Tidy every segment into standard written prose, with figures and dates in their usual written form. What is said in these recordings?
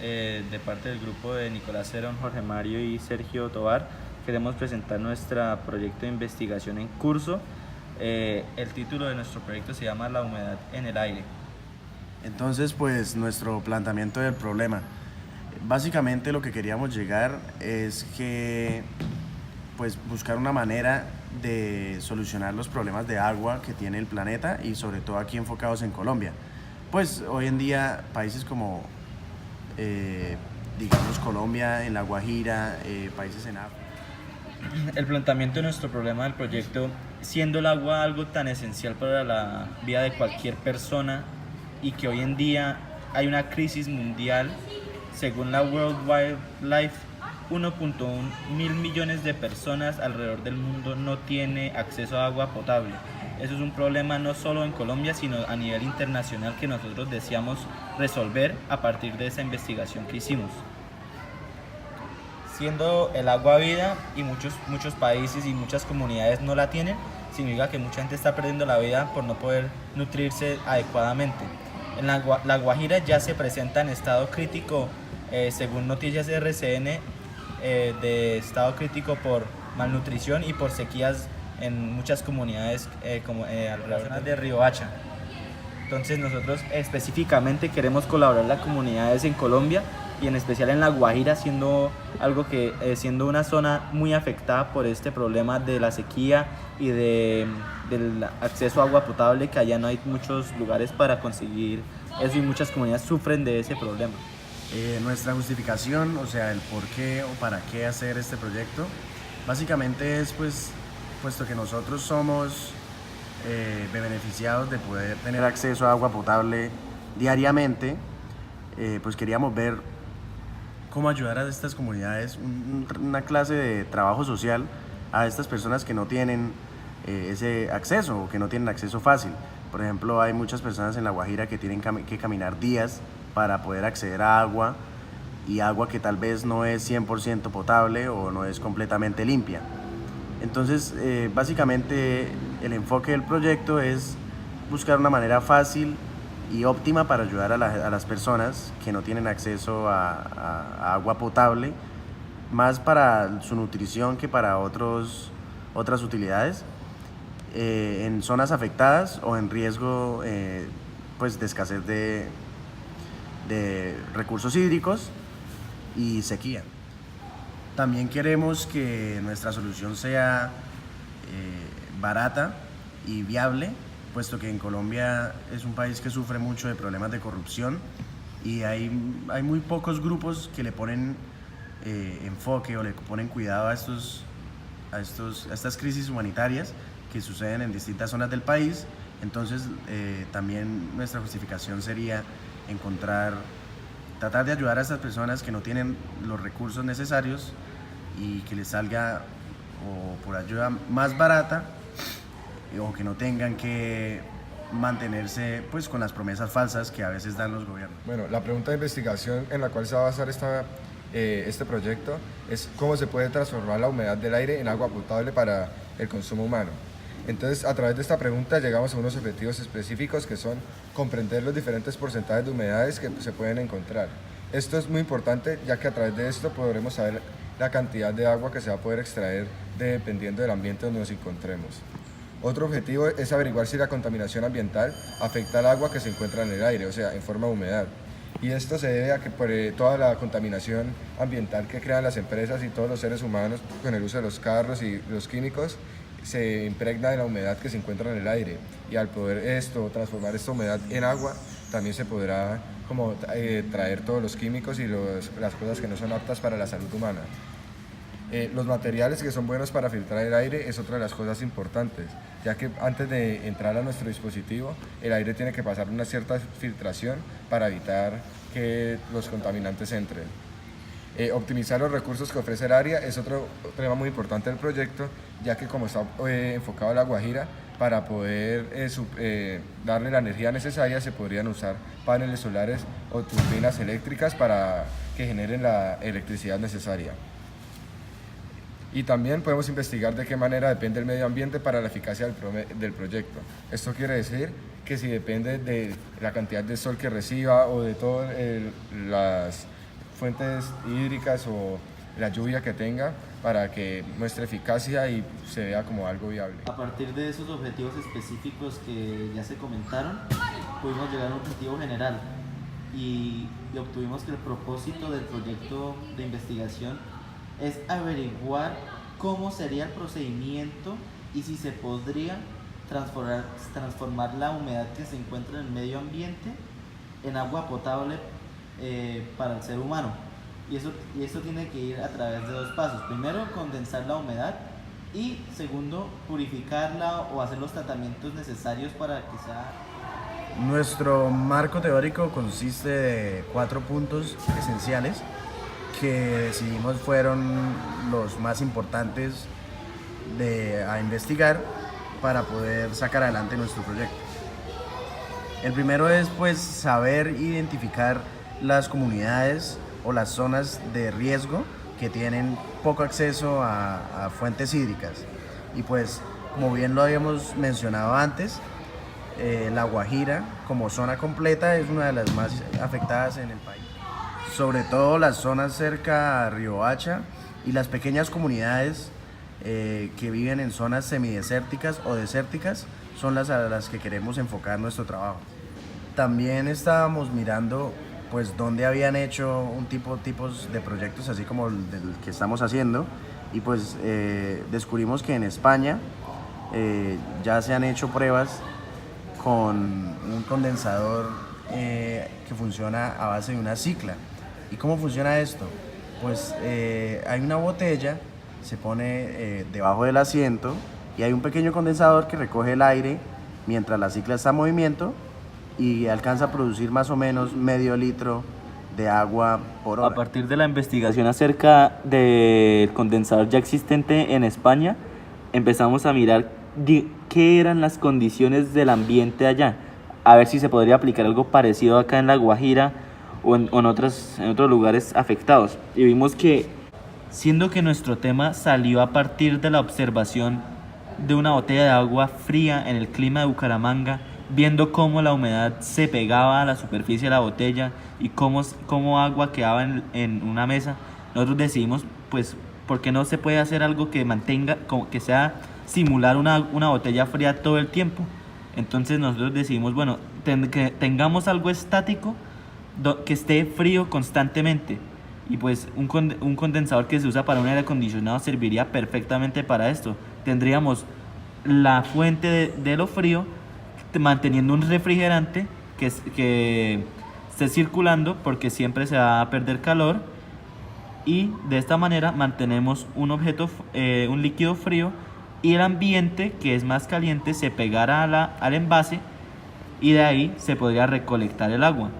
De parte del grupo de Nicolás Cerón, Jorge Mario y Sergio Tobar, queremos presentar nuestro proyecto de investigación en curso. El título de nuestro proyecto se llama La humedad en el aire. Entonces, pues nuestro planteamiento del problema. Básicamente lo que queríamos llegar es que pues buscar una manera de solucionar los problemas de agua que tiene el planeta y sobre todo aquí enfocados en Colombia. Pues hoy en día países como digamos Colombia, en La Guajira, países en África. El planteamiento de nuestro problema del proyecto, siendo el agua algo tan esencial para la vida de cualquier persona y que hoy en día hay una crisis mundial, según la World Wildlife, 1.1 mil millones de personas alrededor del mundo no tiene acceso a agua potable. Eso es un problema no solo en Colombia, sino a nivel internacional que nosotros deseamos resolver a partir de esa investigación que hicimos. Siendo el agua vida y muchos países y muchas comunidades no la tienen, significa que mucha gente está perdiendo la vida por no poder nutrirse adecuadamente. En la Guajira ya se presenta en estado crítico, según noticias de RCN, de estado crítico por malnutrición y por sequías en muchas comunidades como alrededor de Riohacha. Entonces nosotros específicamente queremos colaborar las comunidades en Colombia y en especial en La Guajira, siendo una zona muy afectada por este problema de la sequía y del acceso a agua potable, que allá no hay muchos lugares para conseguir eso y muchas comunidades sufren de ese problema. Nuestra justificación, o sea, el por qué o para qué hacer este proyecto, básicamente es puesto que nosotros somos beneficiados de poder tener acceso a agua potable diariamente, pues queríamos ver cómo ayudar a estas comunidades, una clase de trabajo social a estas personas que no tienen ese acceso o que no tienen acceso fácil. Por ejemplo, hay muchas personas en La Guajira que tienen que caminar días para poder acceder a agua, y agua que tal vez no es 100% potable o no es completamente limpia. Entonces, básicamente el enfoque del proyecto es buscar una manera fácil y óptima para ayudar a las personas que no tienen acceso a agua potable, más para su nutrición que para otras utilidades, en zonas afectadas o en riesgo pues de escasez de recursos hídricos y sequía. También queremos que nuestra solución sea barata y viable, puesto que en Colombia es un país que sufre mucho de problemas de corrupción y hay muy pocos grupos que le ponen enfoque o le ponen cuidado a estas crisis humanitarias que suceden en distintas zonas del país. Entonces también nuestra justificación sería tratar de ayudar a estas personas que no tienen los recursos necesarios y que les salga o por ayuda más barata o que no tengan que mantenerse pues con las promesas falsas que a veces dan los gobiernos. Bueno, la pregunta de investigación en la cual se va a basar este proyecto es cómo se puede transformar la humedad del aire en agua potable para el consumo humano. Entonces, a través de esta pregunta llegamos a unos objetivos específicos que son comprender los diferentes porcentajes de humedades que se pueden encontrar. Esto es muy importante, ya que a través de esto podremos saber la cantidad de agua que se va a poder extraer dependiendo del ambiente donde nos encontremos. Otro objetivo es averiguar si la contaminación ambiental afecta al agua que se encuentra en el aire, o sea, en forma de humedad. Y esto se debe a que por toda la contaminación ambiental que crean las empresas y todos los seres humanos con el uso de los carros y los químicos, se impregna de la humedad que se encuentra en el aire, y al poder transformar esta humedad en agua, también se podrá traer todos los químicos y las cosas que no son aptas para la salud humana. Los materiales que son buenos para filtrar el aire es otra de las cosas importantes, ya que antes de entrar a nuestro dispositivo, el aire tiene que pasar una cierta filtración para evitar que los contaminantes entren. Optimizar los recursos que ofrece el área es otro tema muy importante del proyecto, ya que como está enfocado a La Guajira, para poder darle la energía necesaria se podrían usar paneles solares o turbinas eléctricas para que generen la electricidad necesaria. Y también podemos investigar de qué manera depende el medio ambiente para la eficacia del proyecto. Esto quiere decir que si depende de la cantidad de sol que reciba o de todas las fuentes hídricas o la lluvia que tenga para que muestre eficacia y se vea como algo viable. A partir de esos objetivos específicos que ya se comentaron, pudimos llegar a un objetivo general y obtuvimos que el propósito del proyecto de investigación es averiguar cómo sería el procedimiento y si se podría transformar la humedad que se encuentra en el medio ambiente en agua potable para el ser humano. Y esto tiene que ir a través de dos pasos. Primero, condensar la humedad y segundo, purificarla o hacer los tratamientos necesarios para que sea... Nuestro marco teórico consiste de 4 puntos esenciales que decidimos fueron los más importantes a investigar para poder sacar adelante nuestro proyecto. El primero es pues saber identificar las comunidades o las zonas de riesgo que tienen poco acceso a fuentes hídricas. Y pues, como bien lo habíamos mencionado antes, La Guajira como zona completa es una de las más afectadas en el país. Sobre todo las zonas cerca a Riohacha y las pequeñas comunidades que viven en zonas semidesérticas o desérticas son las a las que queremos enfocar nuestro trabajo. También estábamos mirando pues dónde habían hecho tipos de proyectos así como el del que estamos haciendo y pues descubrimos que en España ya se han hecho pruebas con un condensador que funciona a base de una cicla. ¿Y cómo funciona esto? Pues hay una botella, se pone debajo del asiento y hay un pequeño condensador que recoge el aire mientras la cicla está en movimiento y alcanza a producir más o menos medio litro de agua por hora. A partir de la investigación acerca del condensador ya existente en España, empezamos a mirar qué eran las condiciones del ambiente allá, a ver si se podría aplicar algo parecido acá en La Guajira o en otros lugares afectados. Y vimos que, siendo que nuestro tema salió a partir de la observación de una botella de agua fría en el clima de Bucaramanga, viendo cómo la humedad se pegaba a la superficie de la botella y cómo agua quedaba en una mesa, nosotros decidimos, pues, ¿por qué no se puede hacer algo que mantenga, que sea simular una botella fría todo el tiempo? Entonces nosotros decidimos, bueno, que tengamos algo estático que esté frío constantemente. Y pues un condensador que se usa para un aire acondicionado serviría perfectamente para esto. Tendríamos la fuente de lo frío manteniendo un refrigerante que esté circulando porque siempre se va a perder calor, y de esta manera mantenemos un líquido frío y el ambiente, que es más caliente, se pegara al envase y de ahí se podría recolectar el agua.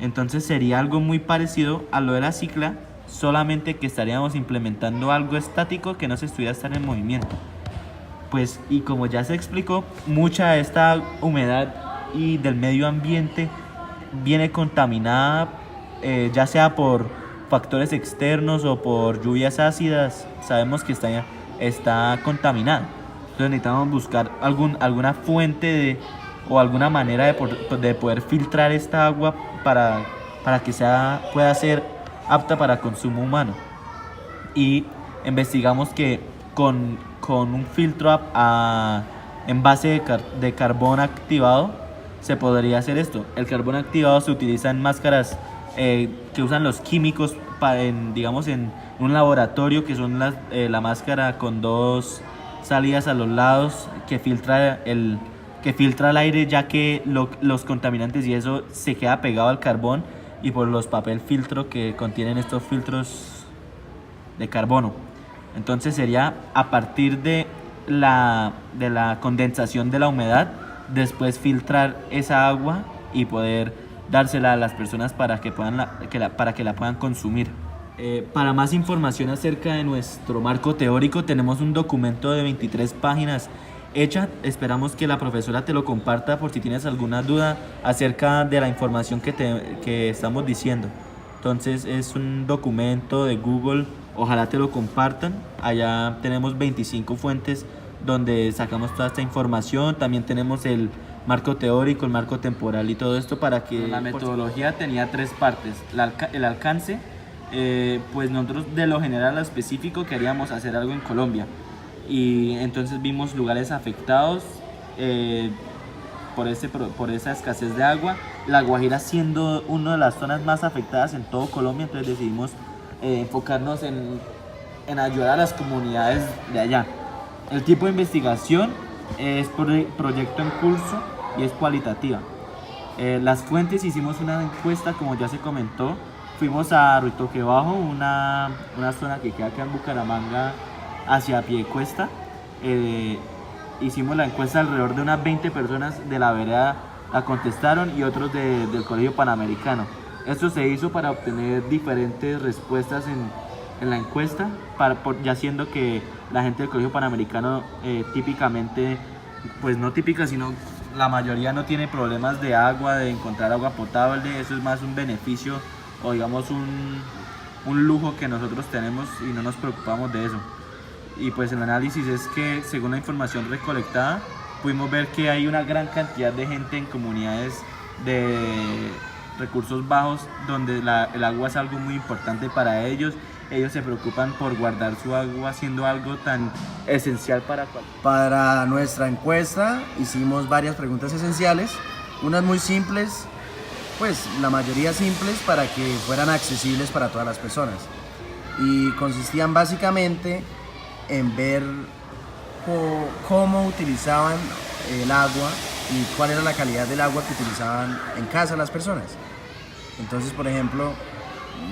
Entonces sería algo muy parecido a lo de la cicla, solamente que estaríamos implementando algo estático que no se estuviera estar en movimiento. Pues, y como ya se explicó, mucha de esta humedad y del medio ambiente viene contaminada, ya sea por factores externos o por lluvias ácidas. Sabemos que está contaminada. Entonces necesitamos buscar alguna fuente o alguna manera de poder filtrar esta agua para que pueda ser apta para consumo humano. Y investigamos que con un filtro en base de carbón activado se podría hacer esto. El carbón activado se utiliza en máscaras que usan los químicos digamos en un laboratorio, que son la máscara con 2 salidas a los lados que filtra el aire, ya que los contaminantes y eso se queda pegado al carbón, y por los papel filtro que contienen estos filtros de carbono. Entonces sería a partir de la condensación de la humedad, después filtrar esa agua y poder dársela a las personas para que la puedan consumir. Para más información acerca de nuestro marco teórico, tenemos un documento de 23 páginas hecha. Esperamos que la profesora te lo comparta por si tienes alguna duda acerca de la información que estamos diciendo. Entonces es un documento de Google, ojalá te lo compartan. Allá tenemos 25 fuentes donde sacamos toda esta información. También tenemos el marco teórico, el marco temporal y todo esto para que... La metodología tenía 3 partes. El alcance, pues nosotros de lo general a lo específico queríamos hacer algo en Colombia. Y entonces vimos lugares afectados por esa escasez de agua. La Guajira siendo una de las zonas más afectadas en todo Colombia, entonces decidimos enfocarnos en ayudar a las comunidades de allá. El tipo de investigación es proyecto en curso y es cualitativa. Las fuentes, hicimos una encuesta, como ya se comentó. Fuimos a Ruitoque Bajo, una zona que queda acá en Bucaramanga, hacia Piedecuesta. Hicimos la encuesta, alrededor de unas 20 personas de la vereda la contestaron y otros del Colegio Panamericano. Esto se hizo para obtener diferentes respuestas en la encuesta, ya siendo que la gente del Colegio Panamericano típicamente, pues no típica, sino la mayoría no tiene problemas de agua, de encontrar agua potable. Eso es más un beneficio o digamos un lujo que nosotros tenemos y no nos preocupamos de eso. Y pues el análisis es que, según la información recolectada, pudimos ver que hay una gran cantidad de gente en comunidades de recursos bajos donde el agua es algo muy importante para ellos. Ellos se preocupan por guardar su agua, siendo algo tan esencial Para nuestra encuesta hicimos varias preguntas esenciales, unas muy simples, pues la mayoría simples, para que fueran accesibles para todas las personas. Y consistían básicamente en ver cómo utilizaban el agua y cuál era la calidad del agua que utilizaban en casa las personas. Entonces, por ejemplo,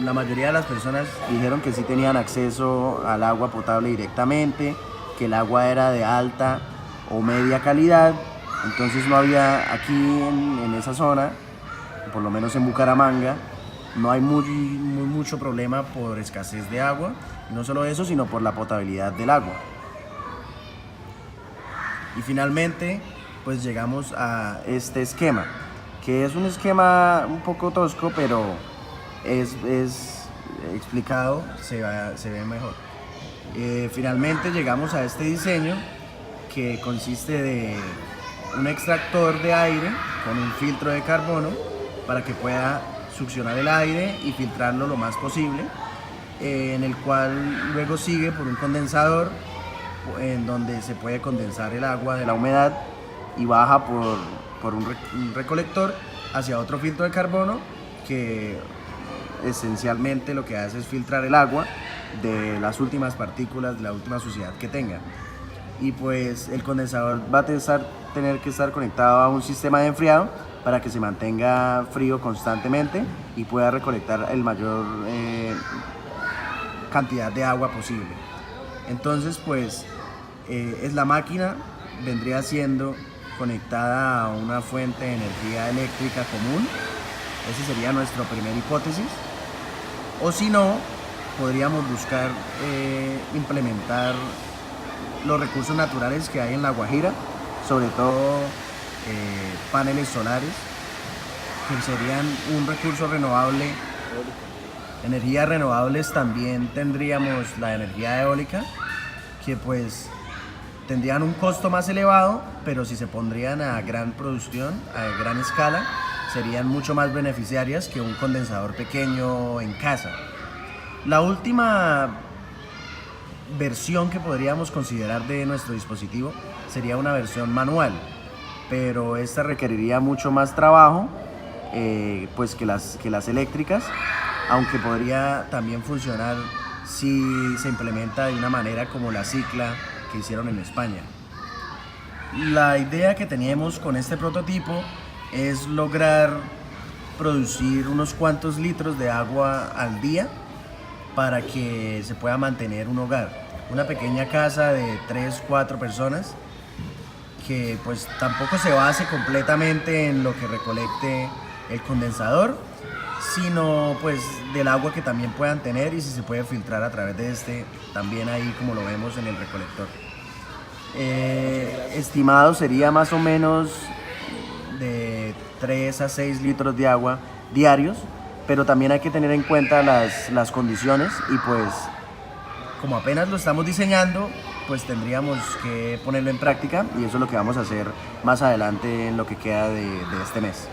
la mayoría de las personas dijeron que sí tenían acceso al agua potable directamente, que el agua era de alta o media calidad. Entonces no había aquí en esa zona, por lo menos en Bucaramanga, no hay mucho problema por escasez de agua. No solo eso, sino por la potabilidad del agua. Y finalmente, pues llegamos a este esquema, que es un esquema un poco tosco, pero es explicado, se ve mejor. Finalmente llegamos a este diseño, que consiste de un extractor de aire con un filtro de carbono para que pueda succionar el aire y filtrarlo lo más posible, en el cual luego sigue por un condensador en donde se puede condensar el agua de la humedad y baja por un recolector hacia otro filtro de carbono que esencialmente lo que hace es filtrar el agua de las últimas partículas, de la última suciedad que tenga. Y pues el condensador va a tener que estar conectado a un sistema de enfriado para que se mantenga frío constantemente y pueda recolectar el mayor cantidad de agua posible. Entonces, pues es la máquina vendría siendo conectada a una fuente de energía eléctrica común. Esa sería nuestra primera hipótesis. O si no, podríamos buscar implementar los recursos naturales que hay en La Guajira, sobre todo paneles solares, que serían un recurso renovable. Energías renovables también tendríamos la energía eólica, que pues tendrían un costo más elevado, pero si se pondrían a gran producción, a gran escala, serían mucho más beneficiarias que un condensador pequeño en casa. La última versión que podríamos considerar de nuestro dispositivo sería una versión manual, pero esta requeriría mucho más trabajo pues que las eléctricas, aunque podría también funcionar si se implementa de una manera como la Cicla que hicieron en España. La idea que teníamos con este prototipo es lograr producir unos cuantos litros de agua al día para que se pueda mantener un hogar, una pequeña casa de 3-4 personas, que pues tampoco se base completamente en lo que recolecte el condensador, sino pues del agua que también puedan tener, y si se puede filtrar a través de este, también ahí como lo vemos en el recolector. Estimado sería más o menos de 3 a 6 litros de agua diarios, pero también hay que tener en cuenta las condiciones, y pues como apenas lo estamos diseñando, pues tendríamos que ponerlo en práctica y eso es lo que vamos a hacer más adelante en lo que queda de este mes.